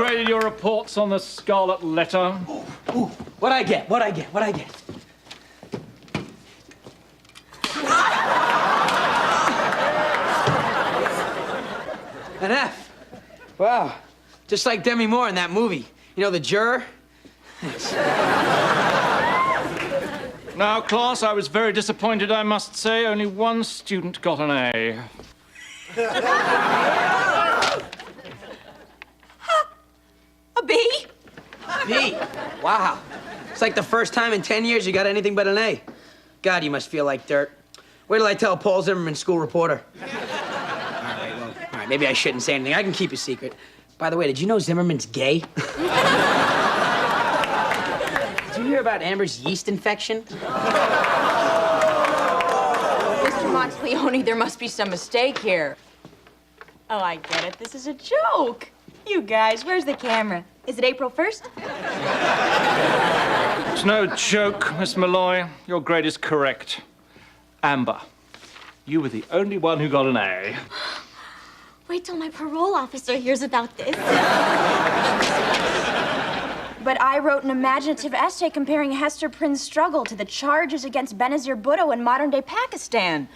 graded your reports on the Scarlet Letter? Ooh, what'd I get? An F. Wow. Just like Demi Moore in that movie. You know, The Juror? Now, class, I was very disappointed, I must say. Only one student got an A. A B? B. Wow. It's like the first time in 10 years you got anything but an A. God, you must feel like dirt. Wait till I tell Paul Zimmerman, school reporter. All right, maybe I shouldn't say anything. I can keep a secret. By the way, did you know Zimmerman's gay? Did you hear about Amber's yeast infection? Mr. Monteleone, there must be some mistake here. Oh, I get it. This is a joke. You guys, where's the camera? Is it April 1st? It's no joke, Miss Malloy. Your grade is correct. Amber, you were the only one who got an A. Wait till my parole officer hears about this. But I wrote an imaginative essay comparing Hester Prynne's struggle to the charges against Benazir Bhutto in modern-day Pakistan.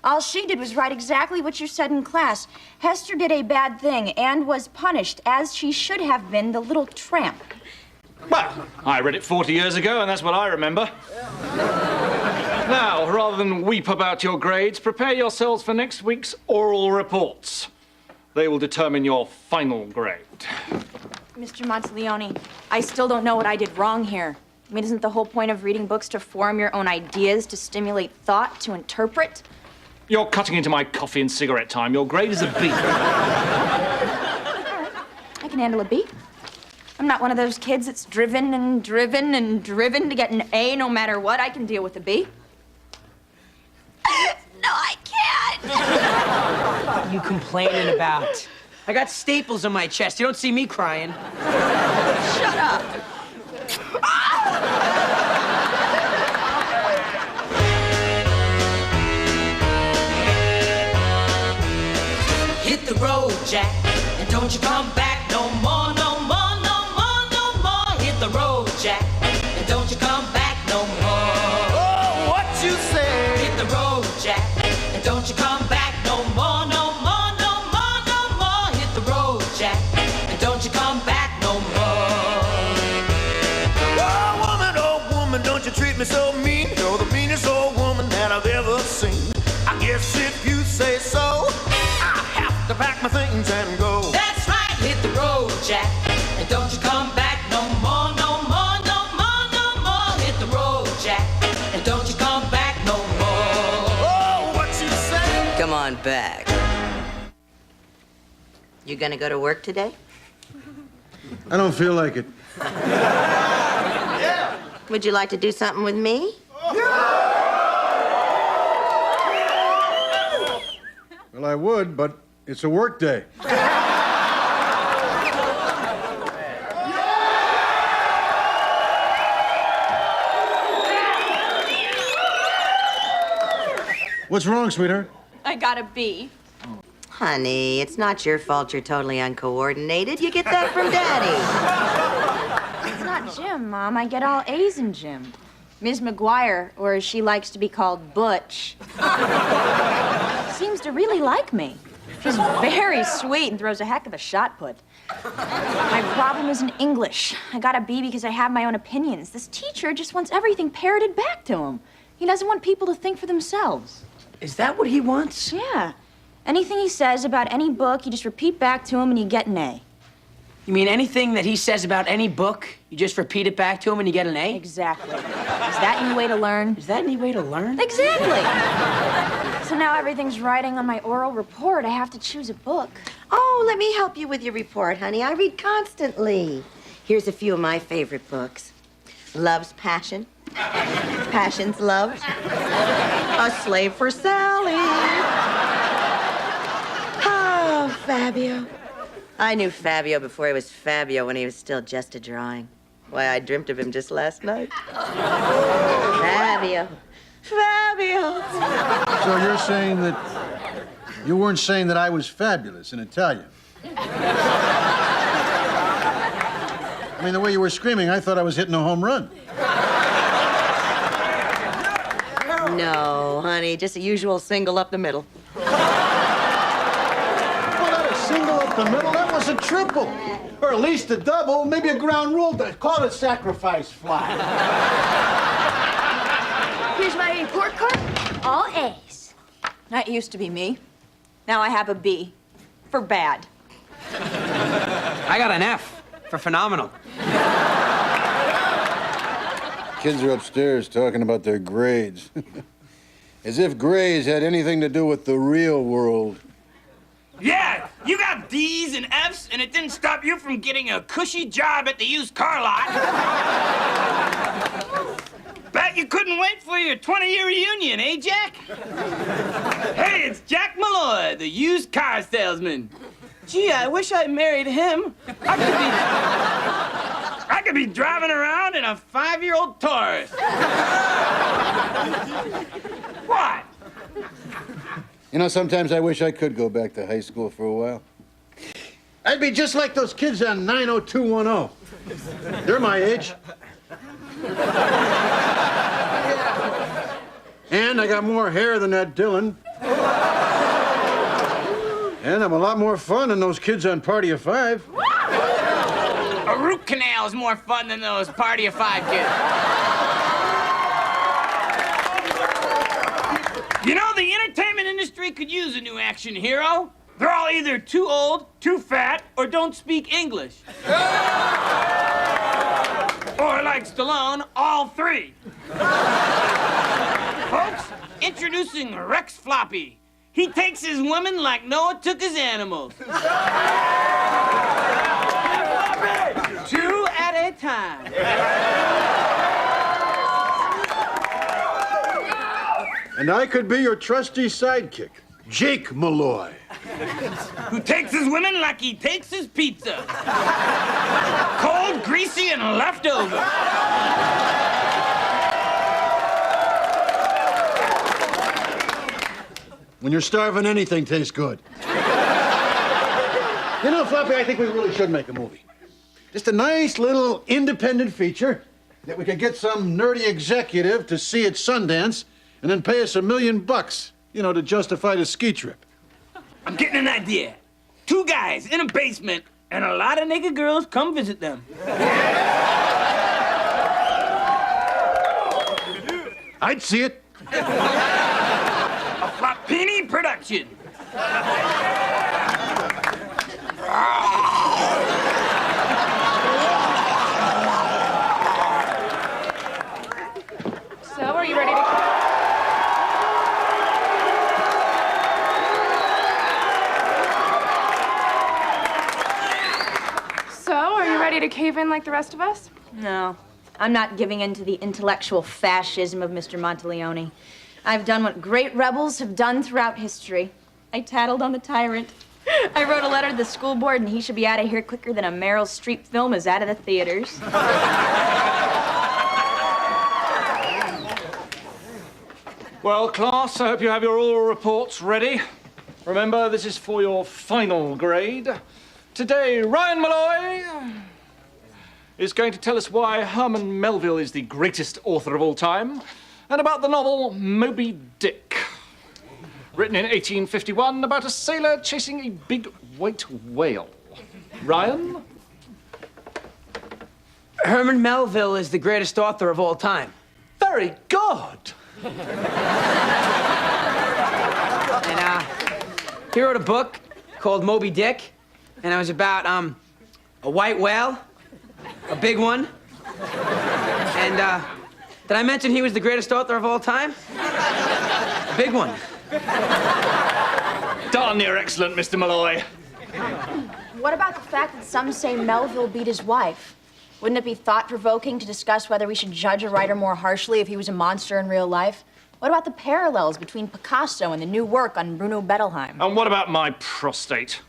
All she did was write exactly what you said in class. Hester did a bad thing and was punished, as she should have been, the little tramp. Well, I read it 40 years ago, and that's what I remember. Now, rather than weep about your grades, prepare yourselves for next week's oral reports. They will determine your final grade. Mr. Monteleone, I still don't know what I did wrong here. I mean, isn't the whole point of reading books to form your own ideas, to stimulate thought, to interpret? You're cutting into my coffee and cigarette time. Your grade is a B. I can handle a B. I'm not one of those kids that's driven to get an A no matter what. I can deal with a B. No, I can't. What are you complaining about? I got staples on my chest. You don't see me crying. Shut up. Hit the road, Jack, and don't you come back no more, no more, no more, no more. Hit the road, Jack, and don't you come back no more. Oh, what you say? Hit the road, Jack, and don't you come back no more, no more, no more, no more. Hit the road, Jack, and don't you come back no more. Oh, woman, don't you treat me so mean. You're the meanest old woman that I've ever seen. I guess if you say so, to pack my things and go. That's right, hit the road, Jack, and don't you come back no more, no more, no more, no more. Hit the road, Jack, and don't you come back no more. Oh, what you say? Come on back. You gonna go to work today? I don't feel like it. Yeah. Would you like to do something with me? Well, I would, but it's a work day. What's wrong, sweetheart? I got a B. Honey, it's not your fault you're totally uncoordinated. You get that from Daddy. It's not gym, Mom. I get all A's in gym. Ms. McGuire, or as she likes to be called, Butch, seems to really like me. She's very sweet and throws a heck of a shot put. My problem is in English. I got a B because I have my own opinions. This teacher just wants everything parroted back to him. He doesn't want people to think for themselves. Is that what he wants? Yeah. Anything he says about any book, you just repeat back to him and you get an A. You mean anything that he says about any book, you just repeat it back to him and you get an A? Exactly. Is that any way to learn? Is that any way to learn? Exactly. So now everything's writing on my oral report. I have to choose a book. Oh, let me help you with your report, honey. I read constantly. Here's a few of my favorite books. Love's Passion. Passion's Love. A Slave for Sally. Oh, Fabio. I knew Fabio before he was Fabio when he was still just a drawing. Why, I dreamt of him just last night. Fabio. Fabio. So you're saying that you weren't saying that I was fabulous in Italian? I mean, the way you were screaming, I thought I was hitting a home run. No, honey, just a usual single up the middle. Well, not a single up the middle, that was a triple. Or at least a double, maybe a ground rule. Call it sacrifice fly. Here's my report card. All A's. That used to be me. Now I have a B. For bad. I got an F for phenomenal. Kids are upstairs talking about their grades. As if grades had anything to do with the real world. Yeah, you got D's and F's, and it didn't stop you from getting a cushy job at the used car lot. Bet you couldn't wait for your 20-year reunion, eh, Jack? Hey, it's Jack Malloy, the used car salesman. Gee, I wish I married him. I could be driving around in a 5-year-old Taurus. What? You know, sometimes I wish I could go back to high school for a while. I'd be just like those kids on 90210. They're my age. And I got more hair than that Dylan. And I'm a lot more fun than those kids on Party of Five. A root canal is more fun than those Party of Five kids. You know, the entertainment industry could use a new action hero. They're all either too old, too fat, or don't speak English. Or like Stallone, all three. Folks, introducing Rex Floppy. He takes his women like Noah took his animals. 2 at a time. And I could be your trusty sidekick, Jake Malloy. Who takes his women like he takes his pizza. Cold, greasy, and leftover. When you're starving, anything tastes good. You know, Floppy, I think we really should make a movie. Just a nice little independent feature that we could get some nerdy executive to see at Sundance and then pay us $1 million, you know, to justify the ski trip. I'm getting an idea. 2 guys in a basement, and a lot of naked girls come visit them. I'd see it. A Floppini production. So, are you ready to... Ready to cave in like the rest of us? No, I'm not giving in to the intellectual fascism of Mr. Monteleone. I've done what great rebels have done throughout history. I tattled on the tyrant. I wrote a letter to the school board, and he should be out of here quicker than a Meryl Streep film is out of the theaters. Well, class, I hope you have your oral reports ready. Remember, this is for your final grade. Today, Ryan Malloy is going to tell us why Herman Melville is the greatest author of all time, and about the novel Moby Dick, written in 1851 about a sailor chasing a big white whale. Ryan? Herman Melville is the greatest author of all time. Very good. And, he wrote a book called Moby Dick, and it was about, a white whale, a big one. And, did I mention he was the greatest author of all time? A big one. Darn near excellent, Mr. Malloy. What about the fact that some say Melville beat his wife? Wouldn't it be thought-provoking to discuss whether we should judge a writer more harshly if he was a monster in real life? What about the parallels between Picasso and the new work on Bruno Bettelheim? And what about my prostate?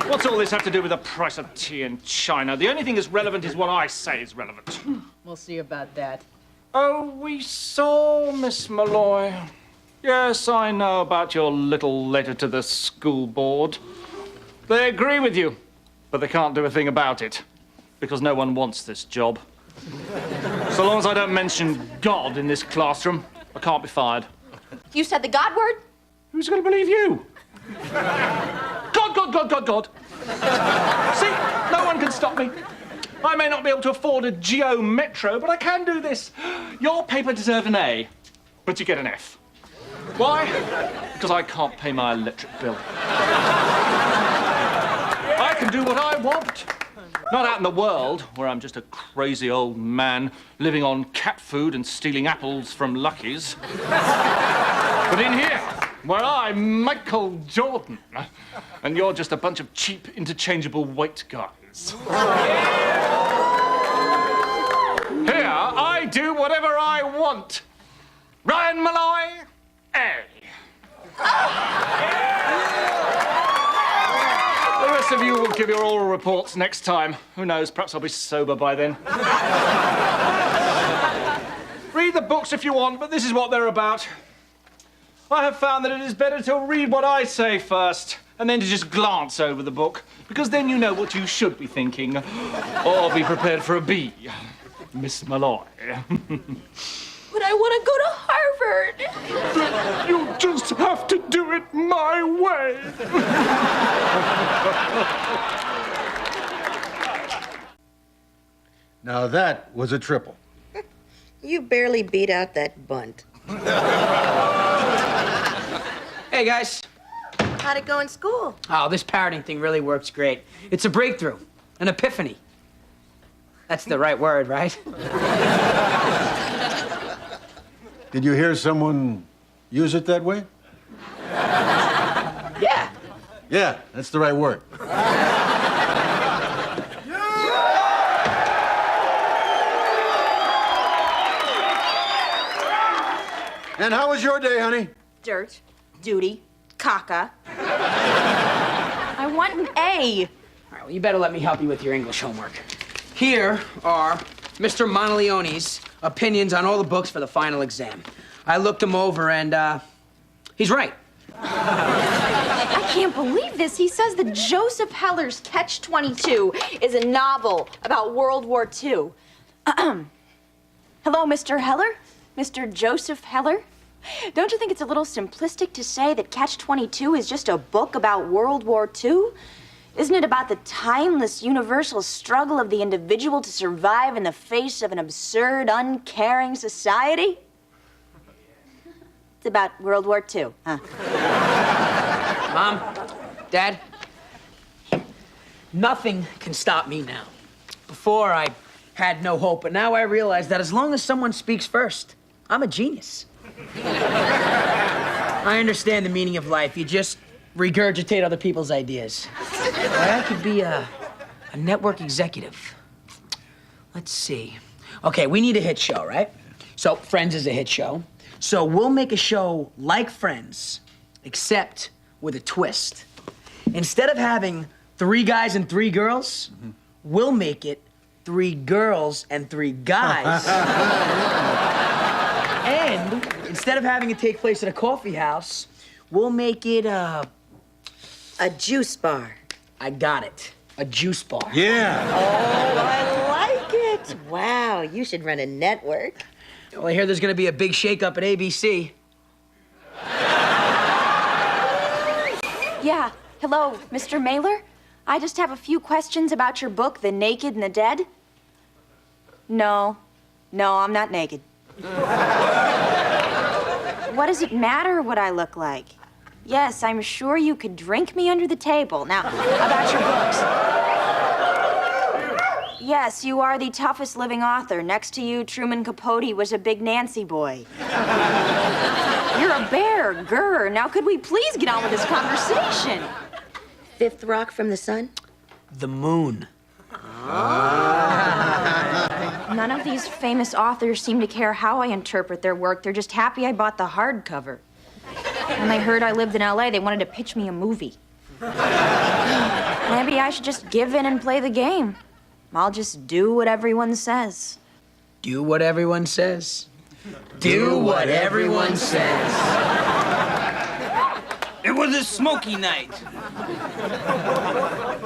What's all this have to do with the price of tea in China? The only thing that's relevant is what I say is relevant. We'll see about that. Oh, we saw, Miss Malloy. Yes, I know about your little letter to the school board. They agree with you. but they can't do a thing about it because no one wants this job. So long as I don't mention God in this classroom, I can't be fired. You said the God word? Who's going to believe you? God, God, God, God, God. See, no one can stop me. I may not be able to afford a Geo Metro, but I can do this. Your paper deserved an A, but you get an F. Why? Because I can't pay my electric bill. I can do what I want. Not out in the world, where I'm just a crazy old man living on cat food and stealing apples from Lucky's. But in here, where I'm Michael Jordan, and you're just a bunch of cheap, interchangeable white guys. Here, I do whatever I want. Ryan Malloy, A. The rest of you will give your oral reports next time. Who knows, perhaps I'll be sober by then. Read the books if you want, but this is what they're about. I have found that it is better to read what I say first, and then to just glance over the book, because then you know what you should be thinking. Or be prepared for a B, Miss Malloy. But I want to go to Harvard. You just have to do it my way. Now that was a triple. You barely beat out that bunt. Hey, guys. How'd it go in school? Oh, this parroting thing really works great. It's a breakthrough, an epiphany. That's the right word, right? Did you hear someone use it that way? Yeah. Yeah, that's the right word. And how was your day, honey? Dirt, duty, caca. I want an A. All right, well, you better let me help you with your English homework. Here are Mr. Monteleone's opinions on all the books for the final exam. I looked them over, and he's right. I can't believe this. He says that Joseph Heller's Catch-22 is a novel about World War II. Hello, Mr. Heller? Mr. Joseph Heller? Don't you think it's a little simplistic to say that Catch-22 is just a book about World War II? Isn't it about the timeless, universal struggle of the individual to survive in the face of an absurd, uncaring society? It's about World War II, huh? Mom, Dad, nothing can stop me now. Before, I had no hope, but now I realize that as long as someone speaks first, I'm a genius. I understand the meaning of life. You just regurgitate other people's ideas. I could be a network executive. Let's see. Okay, we need a hit show, right? So Friends is a hit show. So we'll make a show like Friends, except with a twist. Instead of having 3 guys and 3 girls, we'll make it 3 girls and 3 guys. And instead of having it take place at a coffee house, we'll make it a juice bar. I got it. A juice bar. Yeah. Oh, I like it. Wow, you should run a network. Well, I hear there's gonna be a big shakeup at ABC. Yeah, hello, Mr. Mailer? I just have a few questions about your book, The Naked and the Dead. No, I'm not naked. What does it matter what I look like? Yes, I'm sure you could drink me under the table. Now, about your books. Yes, you are the toughest living author. Next to you, Truman Capote was a big Nancy boy. You're a bear, grr. Now, could we please get on with this conversation? 5th rock from the sun? The moon. None of these famous authors seem to care how I interpret their work. They're just happy I bought the hardcover. When they heard I lived in LA, they wanted to pitch me a movie. Maybe I should just give in and play the game. I'll just do what everyone says. Do what everyone says. Do what everyone says. It was was a smoky night. The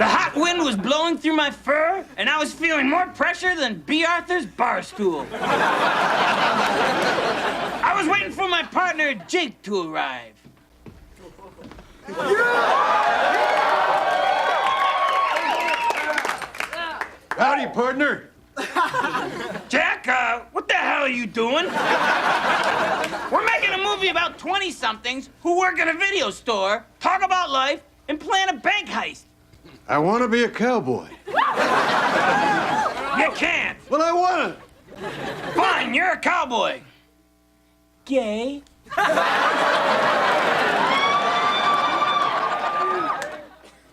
hot wind was blowing through my fur, and I was feeling more pressure than B. Arthur's bar stool. I was waiting for my partner, Jake, to arrive. Howdy, partner. Jack, what the hell are you doing? We're making a movie about 20-somethings who work in a video store, talk about life, and plan a bank heist. I want to be a cowboy. You can't. Well, I want to. Fine, you're a cowboy. Gay.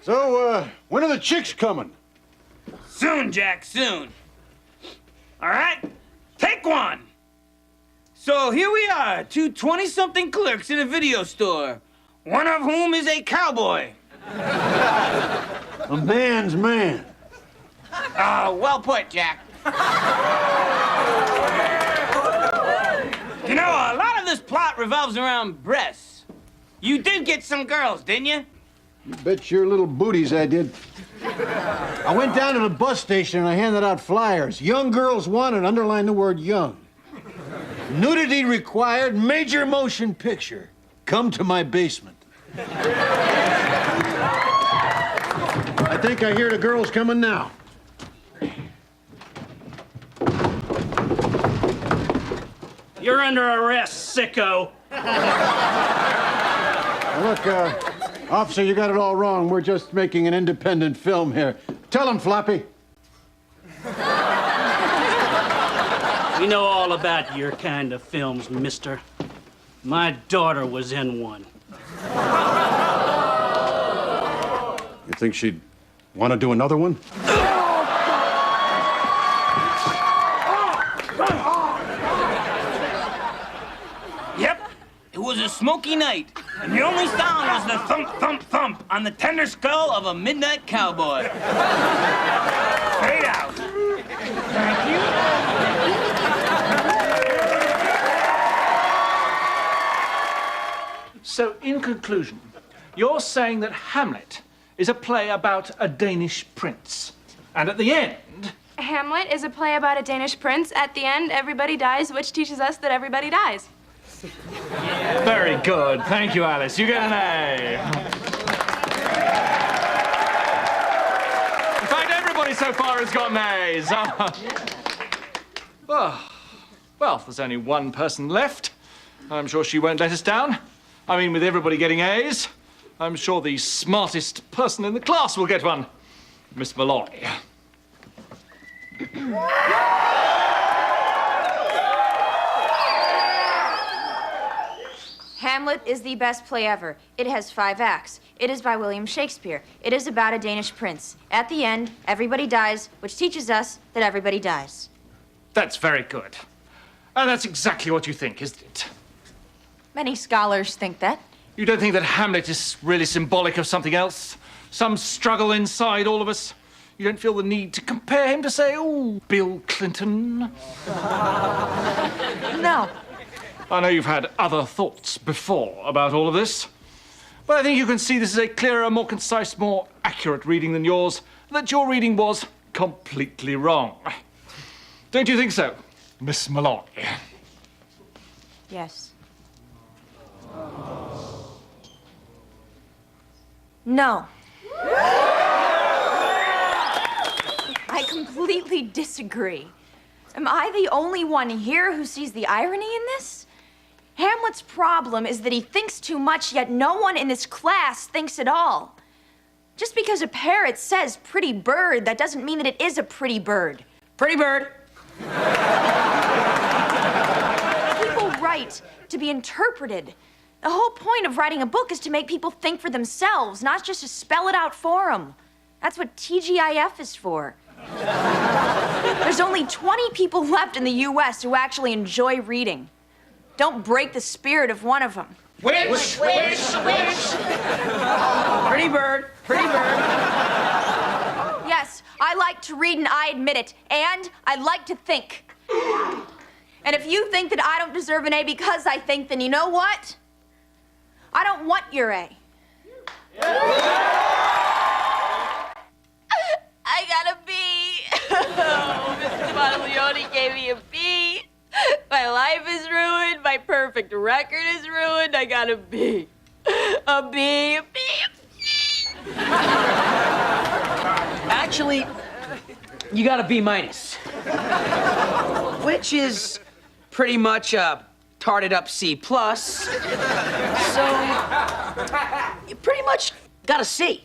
So, when are the chicks coming? Soon, Jack, soon. All right, take one. So here we are, two 20-something clerks in a video store, one of whom is a cowboy. A man's man. Well put, Jack. You know, a lot of this plot revolves around breasts. You did get some girls, didn't you? You bet your little booties I did. I went down to the bus station and I handed out flyers. Young girls wanted, underline the word young. Nudity required, major motion picture. Come to my basement. I think I hear the girls coming now. You're under arrest, sicko. Now look, officer, you got it all wrong. We're just making an independent film here. Tell him, Floppy. We know all about your kind of films, mister. My daughter was in one. You think she'd want to do another one? Yep, it was a smoky night, and the only sound was the thump, thump, thump on the tender skull of a midnight cowboy. Fade out. Thank you. So, in conclusion, you're saying that Hamlet is a play about a Danish prince. And at the end... Hamlet is a play about a Danish prince. At the end, everybody dies, which teaches us that everybody dies. Very good. Thank you, Alice. You get an A. In fact, everybody so far has got A's. Well, there's only one person left. I'm sure she won't let us down. I mean, with everybody getting A's, I'm sure the smartest person in the class will get one. Miss Malloy. Hamlet is the best play ever. It has 5 acts. It is by William Shakespeare. It is about a Danish prince. At the end, everybody dies, which teaches us that everybody dies. That's very good. And that's exactly what you think, isn't it? Many scholars think that. You don't think that Hamlet is really symbolic of something else? Some struggle inside all of us? You don't feel the need to compare him to, say, oh, Bill Clinton? No. I know you've had other thoughts before about all of this, but I think you can see this is a clearer, more concise, more accurate reading than yours, that your reading was completely wrong. Don't you think so, Miss Malloy? Yes. No. I completely disagree. Am I the only one here who sees the irony in this? Hamlet's problem is that he thinks too much, yet no one in this class thinks at all. Just because a parrot says pretty bird, that doesn't mean that it is a pretty bird. Pretty bird. People write to be interpreted. The whole point of writing a book is to make people think for themselves, not just to spell it out for them. That's what TGIF is for. There's only 20 people left in the U.S. who actually enjoy reading. Don't break the spirit of one of them. Which? Pretty bird. Pretty bird. Yes, I like to read and I admit it. And I like to think. And if you think that I don't deserve an A because I think, then you know what? I don't want your A. I got a B. Oh, Mr. Monteleone gave me a B. My life is ruined. My perfect record is ruined. I got a B. A B, a B, a B. Actually, you got a B minus. Which is pretty much a tarted up C plus. So, you pretty much got a C.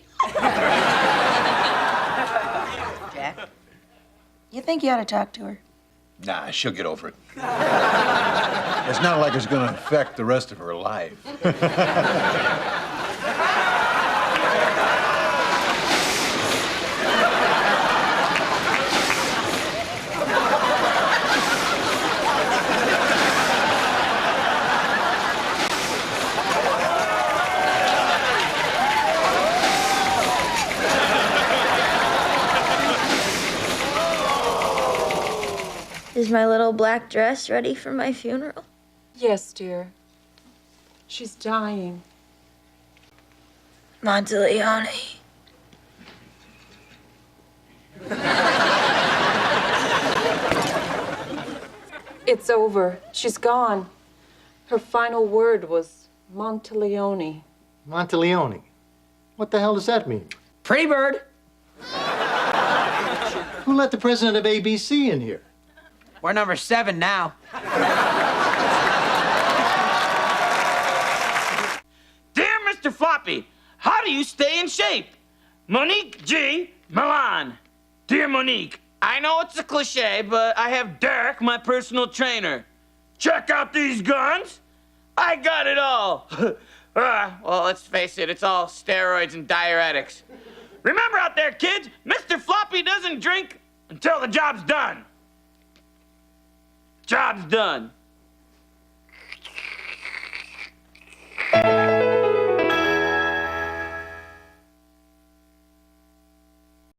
Jack, you think you ought to talk to her? Nah, she'll get over it. It's not like it's going to affect the rest of her life. Is my little black dress ready for my funeral? Yes, dear. She's dying. Monteleone. It's over. She's gone. Her final word was Monteleone. Monteleone? What the hell does that mean? Pretty bird. Who let the president of ABC in here? We're number 7 now. Dear Mr. Floppy, how do you stay in shape? Monique G. Milan. Dear Monique, I know it's a cliche, but I have Derek, my personal trainer. Check out these guns. I got it all. Well, let's face it, it's all steroids and diuretics. Remember out there, kids, Mr. Floppy doesn't drink until the job's done. Job's done.